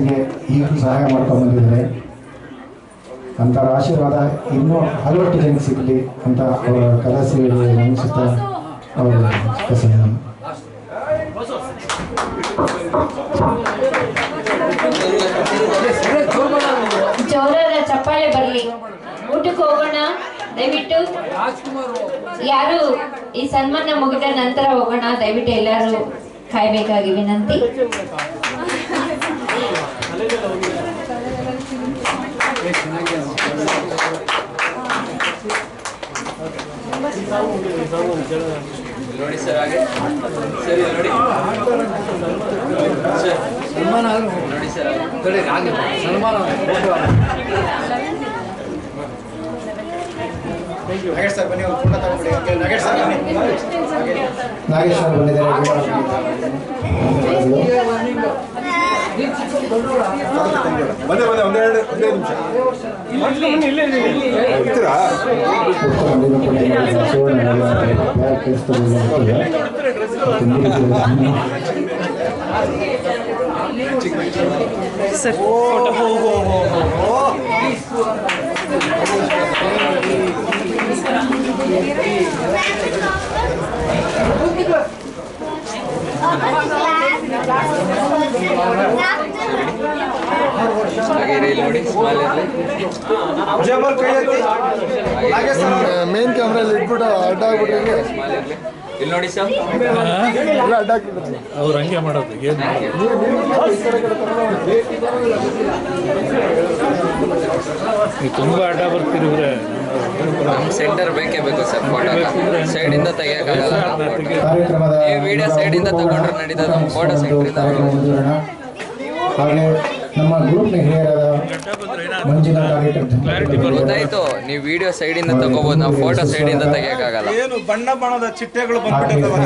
ಈಗಲೂ ಸಹಾಯ ಮಾಡ್ಕೊಂಡು ಬಂದಿದ್ದಾರೆ. ಅಂಥವ್ರ ಆಶೀರ್ವಾದ ಇನ್ನೂ ಹಲವಷ್ಟು ಜನಕ್ಕೆ ಸಿಗಲಿ ಅಂತ ಅವರ ಕಲಾ ಸೇವೆಗೆ ನಮಿಸುತ್ತಾ ಅವರು ಜೋರಾದ ಚಪ್ಪಾಳೆ ಬರಲಿ. ಊಟಕ್ಕೆ ಹೋಗೋಣ ದಯವಿಟ್ಟು. ಯಾರು ಈ ಸನ್ಮಾನ ಮುಗಿದ ನಂತರ ಹೋಗೋಣ, ದಯವಿಟ್ಟು ಎಲ್ಲರೂ ಕಾಯ್ಬೇಕಾಗಿ ವಿನಂತಿ. ನೋಡಿ ಸರ್, ಹಾಗೆ ಸರಿ ನೋಡಿ ಸನ್ಮಾನ ನೋಡಿ ಸರ್, ಹಾಗೆ ಸನ್ಮಾನ ನಾಗೇಶ್ ಸರ್ ಬನ್ನಿ, ಒಂದು ಫೋಟೋ ತಗೊಂಡ್ಬಿಡಿ. ನಾಗೇಶ್ ಸರ್ ಬನ್ನಿ. ನಾಗೇಶ್ ಅವರು ಬಂದಿದ್ದಾರೆ. ಒಂದೇ ಒಂದೇ ನಿಮಿಷ ಇರ್ತೀರಾ? ಮೇನ್ ಕ್ಯಾಮ್ರಲ್ಲಿ ಇಟ್ಬಿಟ್ಟು ಅಡ್ಡ ಆಗ್ಬಿಟ್ರೆ ಇಲ್ಲಿ ನೋಡಿ ಸರ್, ಅಡ್ಡ ಹಾಕ್ಬಿಟ್ಟು ಅವ್ರು ಹಂಗೆ ಮಾಡೋದು. ಏನು ನೀವು ತುಂಬ ಅಡ್ಡ ಬರ್ತಿರಿವ್ರೆ. ಸೆಂಟರ್ ಬೇಕೇ ಬೇಕು ಸರ್. ಫೋಟೋ ಸೈಡಿಂದ ತೆಗಿಯೋಕ್ಕಾಗಲ್ಲ. ಕಾರ್ಯಕ್ರಮದ ಈ ವಿಡಿಯೋ ಸೈಡಿಂದ ತಗೊಂಡ್ರೆ ನಡೀತದೆ, ನಮ್ಮ ಫೋಟೋ ಸೆಂಟ್ರಿಂದ. ಹಾಗೆ ನಮ್ಮ ಗ್ರೂಪ್ನ ಹಿರಿಯರಾದ ಗೊತ್ತಾಯ್ತು, ನೀವು ವಿಡಿಯೋ ಸೈಡಿಂದ ತಗೋಬಹುದು, ನಾವು ಫೋಟೋ ಸೈಡಿಂದ ತೆಗಿಯೋಕ್ಕಾಗಲ್ಲ. ಏನು ಬಣ್ಣ ಬಣ್ಣದ ಚಿಟ್ಟೆಗಳು ಬಂದ್ಬಿಟ್ಟಿರ್ತಾವಲ್ಲ.